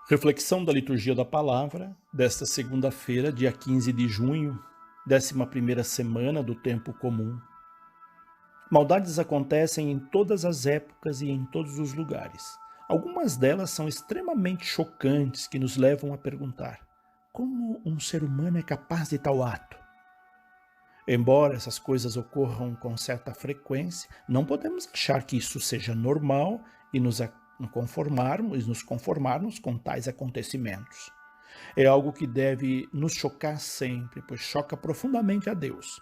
Reflexão da liturgia da palavra desta segunda-feira, dia 15 de junho, 11ª semana do tempo comum. Maldades acontecem em todas as épocas e em todos os lugares. Algumas delas são extremamente chocantes que nos levam a perguntar: como um ser humano é capaz de tal ato? Embora essas coisas ocorram com certa frequência, não podemos achar que isso seja normal e nos conformarmos com tais acontecimentos. É algo que deve nos chocar sempre, pois choca profundamente a Deus.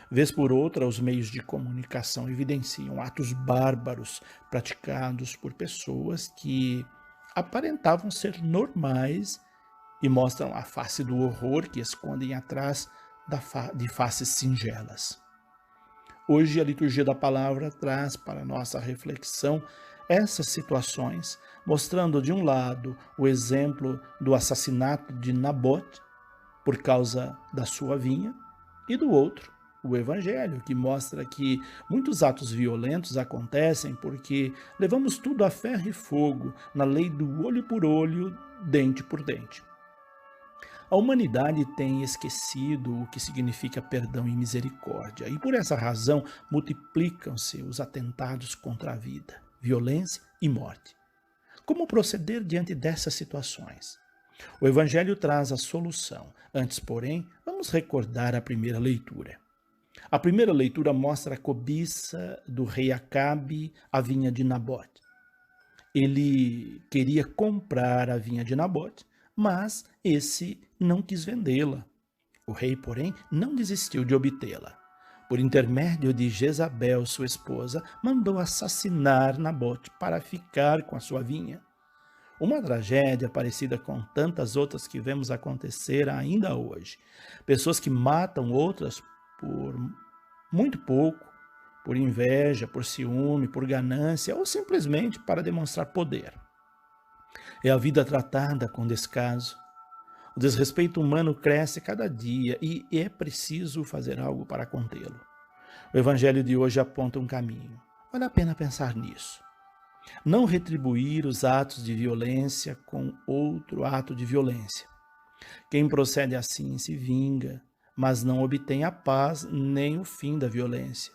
Vez por outra, os meios de comunicação evidenciam atos bárbaros praticados por pessoas que aparentavam ser normais e mostram a face do horror que escondem atrás de faces singelas. Hoje a liturgia da palavra traz para nossa reflexão essas situações, mostrando de um lado o exemplo do assassinato de Nabote por causa da sua vinha, e do outro o evangelho, que mostra que muitos atos violentos acontecem porque levamos tudo a ferro e fogo na lei do olho por olho, dente por dente. A humanidade tem esquecido o que significa perdão e misericórdia, e por essa razão multiplicam-se os atentados contra a vida, violência e morte. Como proceder diante dessas situações? O Evangelho traz a solução. Antes, porém, vamos recordar a primeira leitura. A primeira leitura mostra a cobiça do rei Acabe à vinha de Nabote. Ele queria comprar a vinha de Nabote, mas esse não quis vendê-la. O rei, porém, não desistiu de obtê-la. Por intermédio de Jezabel, sua esposa, mandou assassinar Nabote para ficar com a sua vinha. Uma tragédia parecida com tantas outras que vemos acontecer ainda hoje. Pessoas que matam outras por muito pouco, por inveja, por ciúme, por ganância ou simplesmente para demonstrar poder. É a vida tratada com descaso. O desrespeito humano cresce cada dia e é preciso fazer algo para contê-lo. O Evangelho de hoje aponta um caminho. Vale a pena pensar nisso. Não retribuir os atos de violência com outro ato de violência. Quem procede assim se vinga, mas não obtém a paz nem o fim da violência.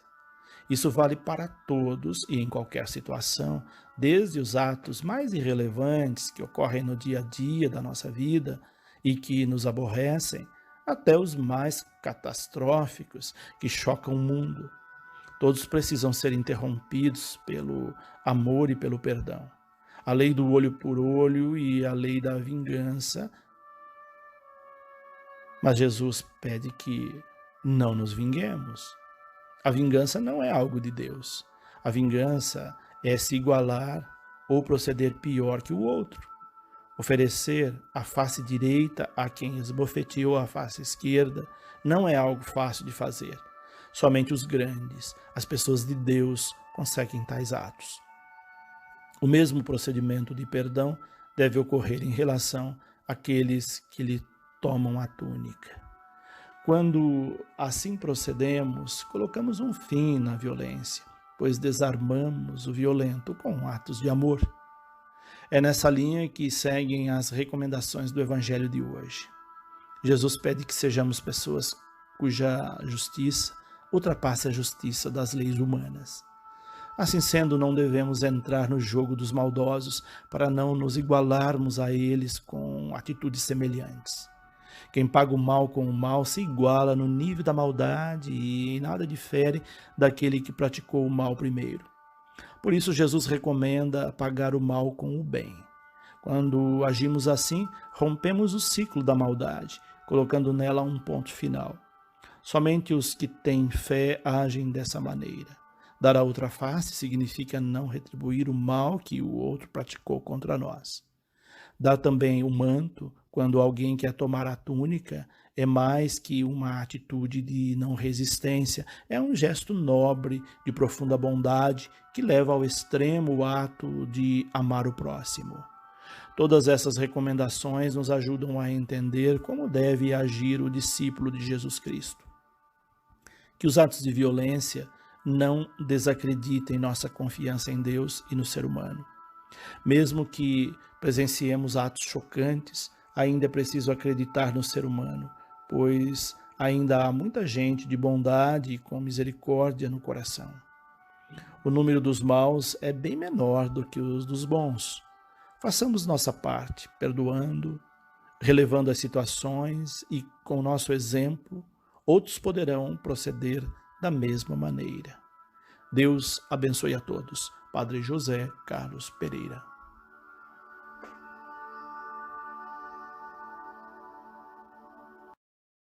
Isso vale para todos e em qualquer situação, desde os atos mais irrelevantes que ocorrem no dia a dia da nossa vida e que nos aborrecem, até os mais catastróficos que chocam o mundo. Todos precisam ser interrompidos pelo amor e pelo perdão. A lei do olho por olho e a lei da vingança. Mas Jesus pede que não nos vinguemos. A vingança não é algo de Deus. A vingança é se igualar ou proceder pior que o outro. Oferecer a face direita a quem esbofeteou a face esquerda não é algo fácil de fazer. Somente os grandes, as pessoas de Deus, conseguem tais atos. O mesmo procedimento de perdão deve ocorrer em relação àqueles que lhe tomam a túnica. Quando assim procedemos, colocamos um fim na violência, pois desarmamos o violento com atos de amor. É nessa linha que seguem as recomendações do Evangelho de hoje. Jesus pede que sejamos pessoas cuja justiça ultrapassa a justiça das leis humanas. Assim sendo, não devemos entrar no jogo dos maldosos para não nos igualarmos a eles com atitudes semelhantes. Quem paga o mal com o mal se iguala no nível da maldade e nada difere daquele que praticou o mal primeiro. Por isso, Jesus recomenda pagar o mal com o bem. Quando agimos assim, rompemos o ciclo da maldade, colocando nela um ponto final. Somente os que têm fé agem dessa maneira. Dar a outra face significa não retribuir o mal que o outro praticou contra nós. Dar também o manto quando alguém quer tomar a túnica é mais que uma atitude de não resistência, é um gesto nobre, de profunda bondade, que leva ao extremo o ato de amar o próximo. Todas essas recomendações nos ajudam a entender como deve agir o discípulo de Jesus Cristo. Que os atos de violência não desacreditem nossa confiança em Deus e no ser humano. Mesmo que presenciemos atos chocantes, ainda é preciso acreditar no ser humano, pois ainda há muita gente de bondade e com misericórdia no coração. O número dos maus é bem menor do que os dos bons. Façamos nossa parte, perdoando, relevando as situações e, com o nosso exemplo, outros poderão proceder da mesma maneira. Deus abençoe a todos. Padre José Carlos Pereira.